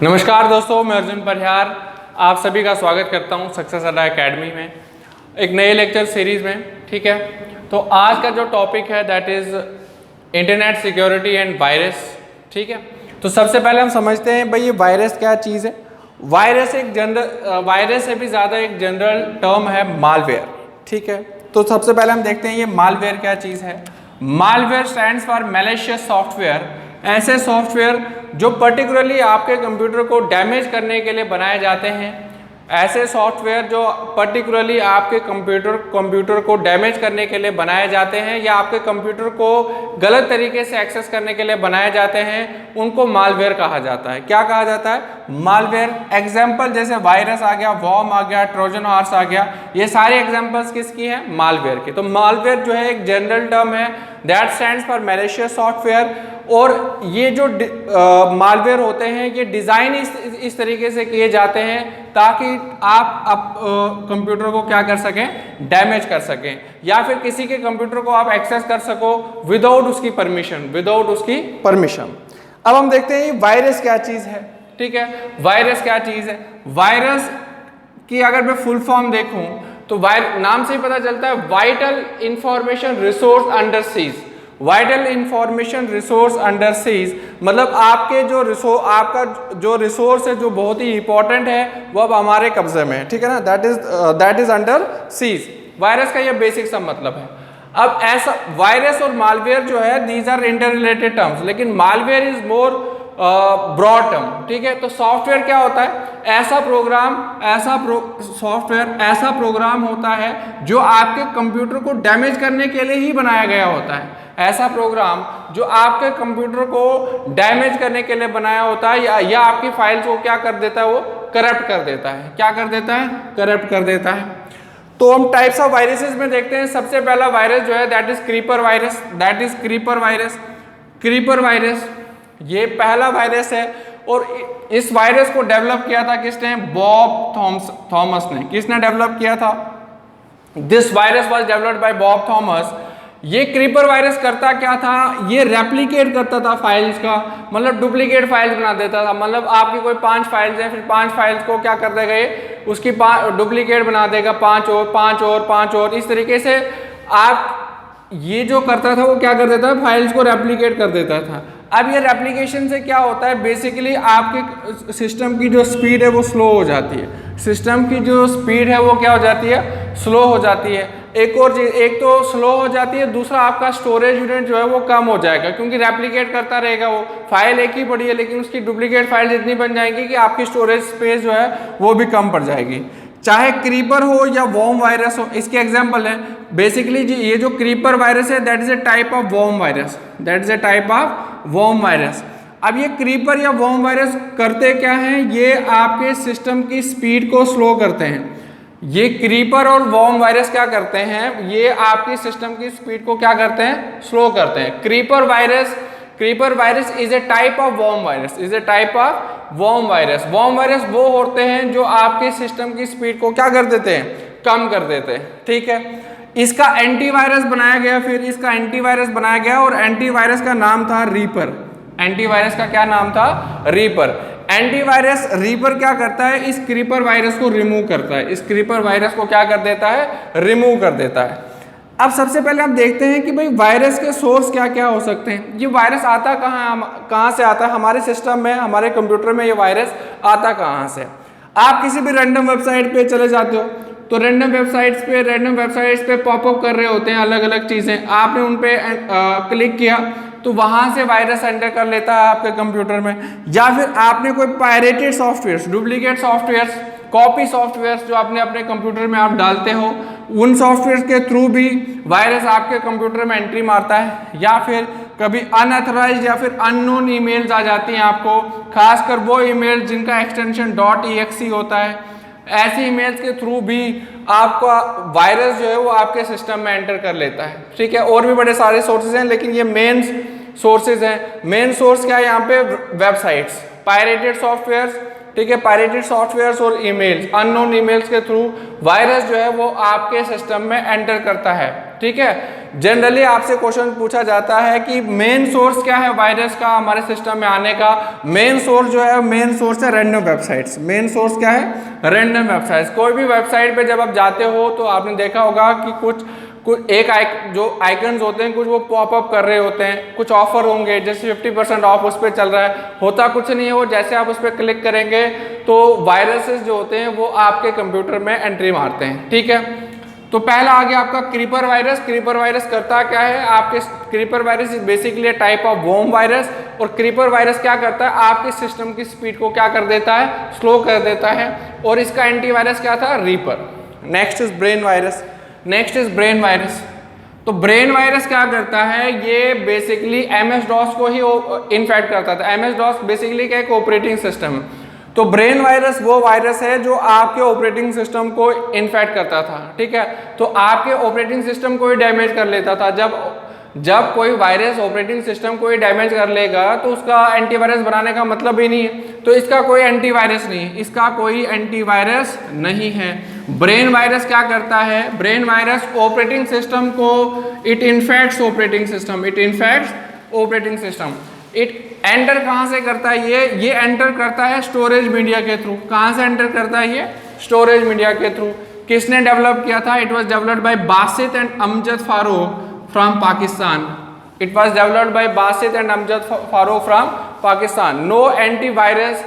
नमस्कार दोस्तों, मैं अर्जुन परिहार आप सभी का स्वागत करता हूं सक्सेस अड्डा एकेडमी में एक नए लेक्चर सीरीज़ में। ठीक है, तो आज का जो टॉपिक है that is internet security and virus. ठीक है, तो सबसे पहले हम समझते हैं भाई ये वायरस क्या चीज़ है। वायरस से भी ज़्यादा एक जनरल टर्म है मालवेयर। ठीक है, तो सबसे पहले हम देखते हैं ये मालवेयर क्या चीज़ है। Malware stands for malicious software, ऐसे सॉफ्टवेयर जो पर्टिकुलरली आपके कंप्यूटर को डैमेज करने के लिए बनाए जाते हैं। ऐसे सॉफ्टवेयर जो पर्टिकुलरली आपके कंप्यूटर को डैमेज करने के लिए बनाए जाते हैं या आपके कंप्यूटर को गलत तरीके से एक्सेस करने के लिए बनाए जाते हैं, उनको मालवेयर कहा जाता है। क्या कहा जाता है? मालवेयर। एग्जाम्पल जैसे वायरस आ गया, वॉर्म आ गया, ट्रोजन हॉर्स आ गया, ये सारे एग्जाम्पल्स किसकी हैं? मालवेयर की। तो मालवेयर जो है एक जनरल टर्म है that stands for malicious software. और ये जो मालवेयर होते हैं ये डिज़ाइन इस तरीके से किए जाते हैं ताकि आप कंप्यूटर को क्या कर सकें? डैमेज कर सकें, या फिर किसी के कंप्यूटर को आप एक्सेस कर सको विदाउट उसकी परमिशन। अब हम देखते हैं वायरस क्या चीज़ है। ठीक है, वायरस क्या चीज़ है? वायरस की अगर मैं फुल फॉर्म देखूं तो नाम से ही पता चलता है vital information resource under seize. Vital information resource under seize मतलब आपका जो रिसोर्स है जो बहुत ही इंपॉर्टेंट है वो अब हमारे कब्जे में है। ठीक है ना, that is under seize. Virus का ये बेसिक सा मतलब है। अब ऐसा वायरस और मालवेयर जो है these are inter related terms, लेकिन malware is more broad term. ठीक है, तो सॉफ्टवेयर क्या होता है? ऐसा प्रोग्राम होता है जो आपके कंप्यूटर को डैमेज करने के लिए ही बनाया गया होता है। ऐसा प्रोग्राम जो आपके कंप्यूटर को डैमेज करने के लिए बनाया होता है या आपकी फाइल्स को क्या कर देता है? वो करप्ट कर देता है। क्या कर देता है? करप्ट कर देता है। तो हम टाइप्स ऑफ वायरसेस में देखते हैं। सबसे पहला वायरस जो है दैट इज क्रीपर वायरस। ये पहला वायरस है और इस वायरस को डेवलप किया था किसने? बॉब थॉमस ने। किसने डेवलप किया था? This virus was developed by Bob Thomas. ये क्रीपर वायरस करता क्या था? ये रेप्लिकेट करता था फाइल्स का, मतलब डुप्लीकेट फाइल्स बना देता था। मतलब आपकी कोई 5 फाइल्स हैं, फिर 5 फाइल्स को क्या कर देगा? ये उसकी डुप्लीकेट बना देगा, 5 और इस तरीके से आप ये जो करता था वो क्या कर देता है? फाइल्स को रेप्लिकेट कर देता था। अब ये रेप्लिकेशन से क्या होता है? बेसिकली आपके सिस्टम की जो स्पीड है वो स्लो हो जाती है। सिस्टम की जो स्पीड है वो क्या हो जाती है? स्लो हो जाती है। एक और चीज़, एक तो स्लो हो जाती है, दूसरा आपका स्टोरेज यूनिट जो है वो कम हो जाएगा क्योंकि रेप्लिकेट करता रहेगा। वो फाइल एक ही पड़ी है लेकिन उसकी डुप्लीकेट फाइल इतनी बन जाएंगी कि आपकी स्टोरेज स्पेस जो है वो भी कम पड़ जाएगी। चाहे क्रीपर हो या वॉर्म वायरस हो, इसके एग्जाम्पल है बेसिकली जी। ये जो क्रीपर वायरस है that is a type of worm virus. अब ये क्रीपर या वॉर्म वायरस करते क्या हैं? ये आपके सिस्टम की स्पीड को स्लो करते हैं। ये क्रीपर और वॉर्म वायरस क्या करते हैं? ये आपकी सिस्टम की स्पीड को क्या करते हैं? स्लो करते हैं। Creeper virus is a type of worm virus. Worm virus वो होते हैं जो आपके सिस्टम की स्पीड को क्या कर देते हैं? कम कर देते हैं। ठीक है, इसका एंटीवायरस बनाया गया और एंटीवायरस का नाम था रीपर। एंटीवायरस का क्या नाम था? रीपर। एंटीवायरस रीपर क्या करता है? इस क्रीपर वायरस को रिमूव करता है। इस क्रीपर वायरस को क्या कर देता है? रिमूव कर देता है। अब सबसे पहले हम देखते हैं कि भाई वायरस के सोर्स क्या क्या हो सकते हैं। ये वायरस आता कहाँ से आता है? हमारे सिस्टम में, हमारे कंप्यूटर में ये वायरस आता कहाँ से? आप किसी भी रैंडम वेबसाइट पे चले जाते हो तो रैंडम वेबसाइट्स पे पॉपअप कर रहे होते हैं अलग अलग चीज़ें। आपने उन पे क्लिक किया तो वहाँ से वायरस एंटर कर लेता है आपके कंप्यूटर में। या फिर आपने कोई pirated software, duplicate softwares, copy software जो आपने अपने कंप्यूटर में आप डालते हो, उन सॉफ्टवेयर के थ्रू भी वायरस आपके कंप्यूटर में एंट्री मारता है। या फिर कभी अनऑथराइज्ड या फिर अननोन ईमेल्स आ जाती हैं आपको, खासकर वो ईमेल जिनका एक्सटेंशन .exe होता है। ऐसे ईमेल्स के थ्रू भी आपका वायरस जो है वो आपके सिस्टम में एंटर कर लेता है। ठीक है, और भी बड़े सारे सोर्सेज हैं लेकिन ये मेन सोर्सेज हैं। मेन सोर्स क्या है यहाँ पे? Websites, pirated softwares. ठीक है, पायरेटेड सॉफ्टवेयर्स और ईमेल्स, अननोन ईमेल्स के थ्रू वायरस जो है वो आपके सिस्टम में एंटर करता है। ठीक है। जनरली आपसे क्वेश्चन पूछा जाता है कि मेन सोर्स क्या है वायरस का हमारे सिस्टम में आने का। मेन सोर्स जो है, मेन सोर्स है रैंडम वेबसाइट्स। मेन सोर्स क्या है? Random websites. कोई भी वेबसाइट पे जब आप जाते हो तो आपने देखा होगा कि कुछ जो आइकन्स होते हैं कुछ वो पॉपअप कर रहे होते हैं, कुछ ऑफर होंगे, जैसे 50% ऑफ उस पर चल रहा है। होता कुछ नहीं है वो, जैसे आप उस पर क्लिक करेंगे तो वायरसेस जो होते हैं वो आपके कंप्यूटर में एंट्री मारते हैं, ठीक है। तो पहला आ गया आपका क्रीपर वायरस। क्रीपर वायरस करता क्या है आपके? Creeper virus is basically type of worm virus. और क्रीपर वायरस क्या करता है? आपके सिस्टम की स्पीड को क्या कर देता है? स्लो कर देता है। और इसका एंटीवायरस क्या था? Reaper. Next is brain virus. Next is brain virus. तो ब्रेन वायरस क्या करता है? ये बेसिकली MS DOS को ही इन्फेक्ट करता था। MS DOS बेसिकली क्या एक ऑपरेटिंग सिस्टम है। तो ब्रेन वायरस वो वायरस है जो आपके ऑपरेटिंग सिस्टम को इन्फेक्ट करता था, ठीक है। तो आपके ऑपरेटिंग सिस्टम को ही डैमेज कर लेता था। जब कोई वायरस ऑपरेटिंग सिस्टम को ही डैमेज कर लेगा तो उसका एंटीवायरस बनाने का मतलब ही नहीं है। तो इसका कोई एंटीवायरस नहीं है, इसका कोई एंटीवायरस नहीं है। ब्रेन वायरस क्या करता है? ब्रेन वायरस ऑपरेटिंग सिस्टम को it infects operating system, it infects operating system. It enter कहाँ से करता है? ये एंटर करता है स्टोरेज मीडिया के थ्रू। कहाँ से एंटर करता है ये? स्टोरेज मीडिया के थ्रू। किसने डेवलप किया था? It was developed by Basit and Amjad Farooq from Pakistan. It was developed by Basit and Amjad Farooq from Pakistan. No antivirus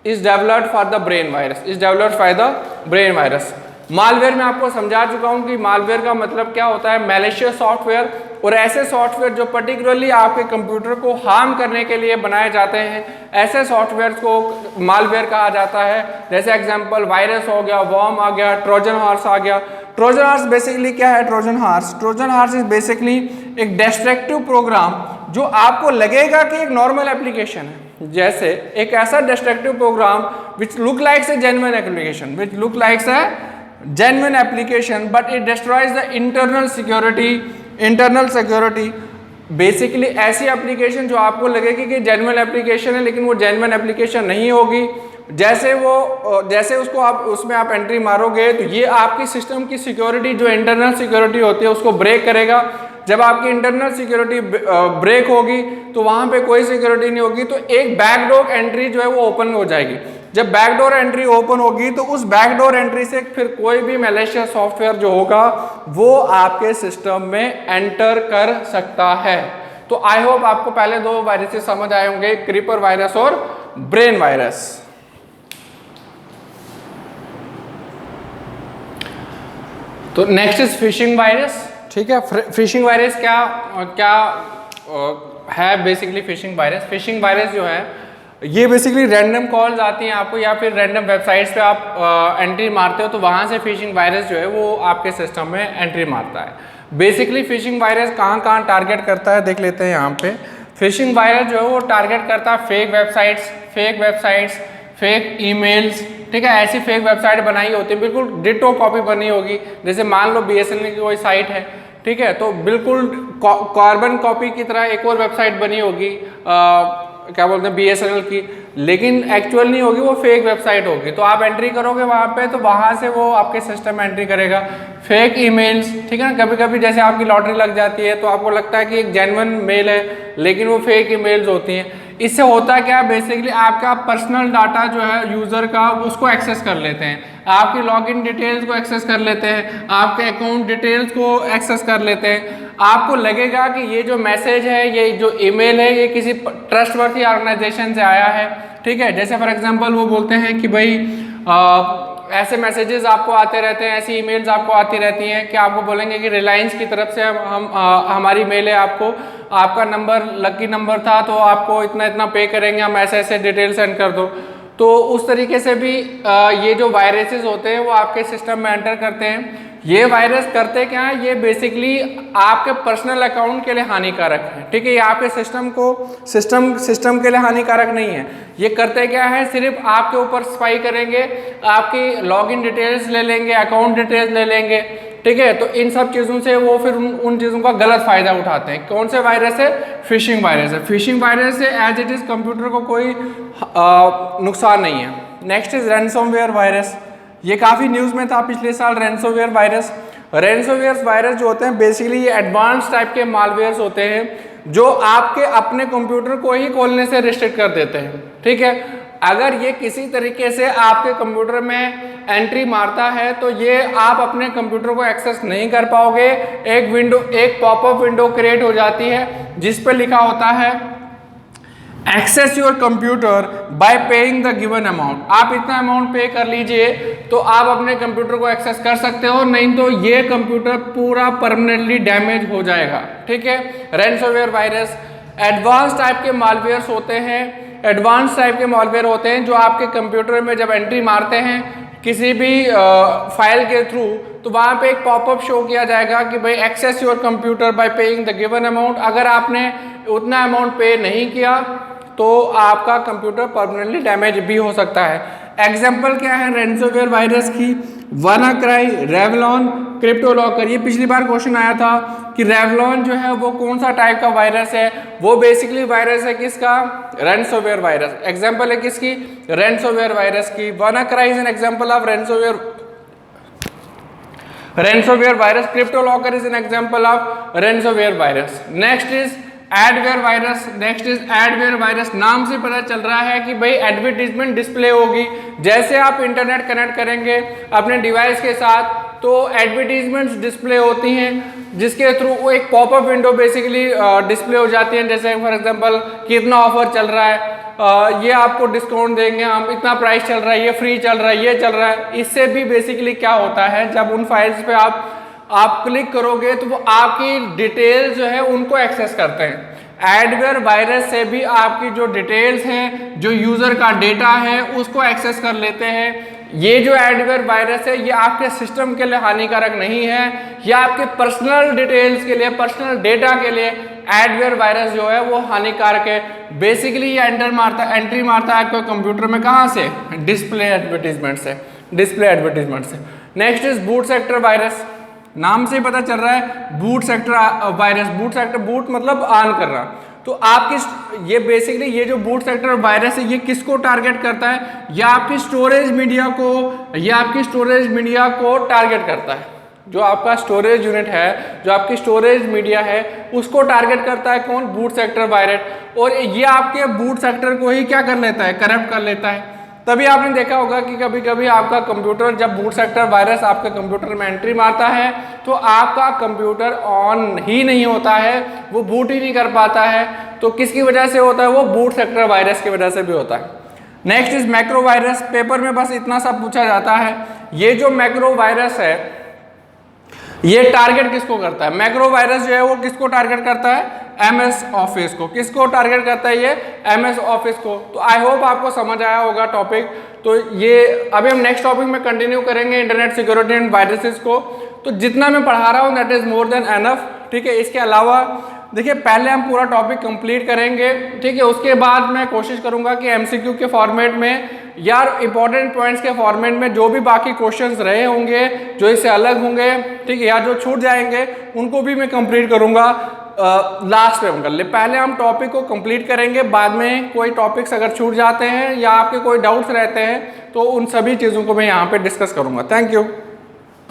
is developed for the brain virus, is developed for the brain virus. Malware में आपको समझा चुका हूं कि मालवेयर का मतलब क्या होता है? Malicious software. और ऐसे सॉफ्टवेयर जो पर्टिकुलरली आपके कंप्यूटर को हार्म करने के लिए बनाए जाते हैं, ऐसे सॉफ्टवेयर को मालवेयर कहा जाता है। जैसे एग्जांपल वायरस हो गया, वॉर्म आ गया, ट्रोजन हॉर्स आ गया। ट्रोजन हॉर्स बेसिकली क्या है? Trojan horse, Trojan horse is basically एक डिस्ट्रक्टिव प्रोग्राम जो आपको लगेगा कि एक नॉर्मल एप्लीकेशन है। जैसे एक ऐसा destructive program which look likes a genuine application, which look likes a genuine application but it destroys the internal security। Basically ऐसी एप्लीकेशन जो आपको लगेगी कि जेन्युइन एप्लीकेशन है लेकिन वो जेन्युइन एप्लीकेशन नहीं होगी। जैसे उसको आप उसमें आप एंट्री मारोगे तो ये आपकी सिस्टम की सिक्योरिटी जो इंटरनल सिक्योरिटी होती है उसको ब्रेक करेगा। जब आपकी इंटरनल सिक्योरिटी ब्रेक होगी तो वहाँ पे कोई सिक्योरिटी नहीं होगी, तो एक बैकडोर एंट्री जो है वो ओपन हो जाएगी। जब बैकडोर एंट्री ओपन होगी तो उस बैकडोर एंट्री से फिर कोई भी मैलिशियस सॉफ्टवेयर जो होगा वो आपके सिस्टम में एंटर कर सकता है। तो आई होप आपको पहले दो वायरसेस समझ आए होंगे, क्रीपर वायरस और ब्रेन वायरस। तो नेक्स्ट इज फिशिंग वायरस, ठीक है। फिशिंग वायरस क्या है? बेसिकली फिशिंग वायरस जो है ये बेसिकली रैंडम कॉल्स आती हैं आपको या फिर रैंडम वेबसाइट्स पे आप एंट्री मारते हो तो वहाँ से फिशिंग वायरस जो है वो आपके सिस्टम में एंट्री मारता है। बेसिकली फिशिंग वायरस कहाँ टारगेट करता है देख लेते हैं यहाँ पे। फिशिंग वायरस जो है वो टारगेट करता है फेक वेबसाइट्स, फेक ईमेल्स, ठीक है। ऐसी फेक वेबसाइट बनाई होती है, बिल्कुल डिटो कॉपी बनी होगी। जैसे मान लो BSNL की कोई साइट है, ठीक है, तो बिल्कुल कार्बन कॉपी की तरह एक और वेबसाइट बनी होगी, क्या बोलते हैं BSNL की, लेकिन एक्चुअल नहीं होगी, वो फेक वेबसाइट होगी। तो आप एंट्री करोगे वहाँ पे तो वहाँ से वो आपके सिस्टम में एंट्री करेगा। फेक ईमेल्स, ठीक है ना। कभी कभी जैसे आपकी लॉटरी लग जाती है तो आपको लगता है कि एक जेन्युइन मेल है लेकिन वो फेक ईमेल्स होती हैं। इससे होता क्या है? बेसिकली आपका पर्सनल डाटा जो है यूज़र का उसको एक्सेस कर लेते हैं, आपकी लॉगिन डिटेल्स को एक्सेस कर लेते हैं, आपके अकाउंट डिटेल्स को एक्सेस कर लेते हैं। आपको लगेगा कि ये जो मैसेज है, ये जो ईमेल है, ये किसी ट्रस्टवर्थी ऑर्गेनाइजेशन से आया है, ठीक है। जैसे फॉर एग्जांपल वो बोलते हैं कि भाई ऐसे मैसेजेस आपको आते रहते हैं, ऐसी ईमेल्स आपको आती रहती हैं कि आपको बोलेंगे कि रिलायंस की तरफ से हमारी मेल है, आपका नंबर लकी नंबर था तो आपको इतना पे करेंगे, हम ऐसे डिटेल सेंड कर दो। तो उस तरीके से भी ये जो वायरसेस होते हैं वो आपके सिस्टम में एंटर करते हैं। ये वायरस करते क्या है? ये बेसिकली आपके पर्सनल अकाउंट के लिए हानिकारक है, ठीक है। ये आपके सिस्टम के लिए हानिकारक नहीं है। ये करते क्या है? सिर्फ आपके ऊपर स्पाई करेंगे, आपकी लॉगिन डिटेल्स ले लेंगे, अकाउंट डिटेल्स ले लेंगे, ठीक है। तो इन सब चीज़ों से वो फिर उन चीज़ों का गलत फायदा उठाते हैं। कौन से वायरस है? फिशिंग वायरस है। फिशिंग वायरस से एज इट इज़ कंप्यूटर को कोई नुकसान नहीं है। Next is ransomware virus. ये काफ़ी न्यूज़ में था पिछले साल, रैंसमवेयर वायरस। रेंसोवेयर वायरस जो होते हैं बेसिकली ये एडवांस टाइप के मालवेयर्स होते हैं जो आपके अपने कंप्यूटर को ही खोलने से रिस्ट्रिक्ट कर देते हैं। ठीक है, अगर ये किसी तरीके से आपके कंप्यूटर में एंट्री मारता है तो ये आप अपने कंप्यूटर को एक्सेस नहीं कर पाओगे। एक पॉपअप विंडो क्रिएट हो जाती है जिस पे लिखा होता है access your computer by paying the given amount. आप इतना अमाउंट पे कर लीजिए तो आप अपने कंप्यूटर को एक्सेस कर सकते हो, नहीं तो ये कंप्यूटर पूरा परमानेंटली डैमेज हो जाएगा। ठीक है, रेंसोवेयर वायरस एडवांस टाइप के मालवेयर्स होते हैं, एडवांस टाइप के मालवेयर होते हैं जो आपके कंप्यूटर में जब एंट्री मारते हैं किसी भी फाइल के थ्रू तो वहाँ पे एक पॉपअप शो किया जाएगा कि भाई access your computer by paying the given amount. अगर आपने उतना अमाउंट पे नहीं किया तो आपका कंप्यूटर परमानेंटली डैमेज भी हो सकता है। एग्जाम्पल क्या है रेंसोवेयर वायरस की? WannaCry, Revlon, CryptoLocker. ये पिछली बार क्वेश्चन आया था कि रेवलॉन जो है वो कौन सा टाइप का वायरस है? वो बेसिकली वायरस है किसका? रेंसोवेयर वायरस। एग्जाम्पल है किसकी? रेंसोवेयर वायरस की। WannaCry is an example of ransomware virus. CryptoLocker is an example of ransomware virus. Next is adware virus. Next is adware virus. नाम से पता चल रहा है कि भाई एडवर्टीजमेंट डिस्प्ले होगी। जैसे आप इंटरनेट कनेक्ट करेंगे अपने डिवाइस के साथ तो एडवर्टीजमेंट्स डिस्प्ले होती हैं जिसके थ्रू वो एक पॉपअप विंडो बेसिकली डिस्प्ले हो जाती है। जैसे फॉर एग्जांपल कितना ऑफर चल रहा है, ये आपको डिस्काउंट देंगे हम, इतना प्राइस चल रहा है, ये फ्री चल रहा है, ये चल रहा है। इससे भी बेसिकली क्या होता है जब उन फाइल्स पे आप क्लिक करोगे तो वो आपकी डिटेल्स जो है उनको एक्सेस करते हैं। एडवेयर वायरस से भी आपकी जो डिटेल्स हैं, जो यूजर का डेटा है उसको एक्सेस कर लेते हैं। ये जो एडवेयर वायरस है ये आपके सिस्टम के लिए हानिकारक नहीं है, ये आपके पर्सनल डिटेल्स के लिए, पर्सनल डेटा के लिए एडवेयर वायरस जो है वो हानिकारक है। बेसिकली ये एंट्री मारता है आपके कंप्यूटर में, कहाँ से? डिस्प्ले एडवर्टीजमेंट से। Next is boot sector virus. नाम से पता चल रहा है बूट सेक्टर वायरस। बूट मतलब ऑन कर रहा। तो आपकी ये बेसिकली ये जो बूट सेक्टर वायरस है ये किसको टारगेट करता है? या आपकी स्टोरेज मीडिया को टारगेट करता है। जो आपका स्टोरेज यूनिट है, जो आपकी स्टोरेज मीडिया है उसको टारगेट करता है कौन? Boot sector virus. और ये आपके बूट सेक्टर को ही क्या कर लेता है? करप्ट कर लेता है। तभी आपने देखा होगा कि कभी कभी आपका कंप्यूटर जब बूट सेक्टर वायरस आपके कंप्यूटर में एंट्री मारता है तो आपका कंप्यूटर ऑन ही नहीं होता है, वो बूट ही नहीं कर पाता है। तो किसकी वजह से होता है? वो बूट सेक्टर वायरस की वजह से भी होता है। Next is macro virus. Paper में बस इतना सा पूछा जाता है। ये जो मैक्रो वायरस है ये टारगेट किसको करता है? मैक्रो वायरस जो है वो किसको टारगेट करता है? MS ऑफिस को। किसको टारगेट करता है ये? MS ऑफिस को। तो आई होप आपको समझ आया होगा टॉपिक। तो ये अभी हम नेक्स्ट टॉपिक में कंटिन्यू करेंगे इंटरनेट सिक्योरिटी एंड वायरसेस को। तो जितना मैं पढ़ा रहा हूँ that is more than enough. ठीक है, इसके अलावा देखिए पहले हम पूरा टॉपिक कंप्लीट करेंगे। ठीक है, उसके बाद मैं कोशिश करूंगा कि MCQ के फॉर्मेट में या इंपॉर्टेंट पॉइंट्स के फॉर्मेट में जो भी बाकी क्वेश्चंस रहे होंगे जो इससे अलग होंगे, ठीक है, या जो छूट जाएंगे उनको भी मैं कंप्लीट करूंगा लास्ट में हम कर ले। पहले हम टॉपिक को कंप्लीट करेंगे, बाद में कोई टॉपिक्स अगर छूट जाते हैं या आपके कोई डाउट्स रहते हैं तो उन सभी चीज़ों को मैं यहाँ पे डिस्कस करूंगा। Thank you.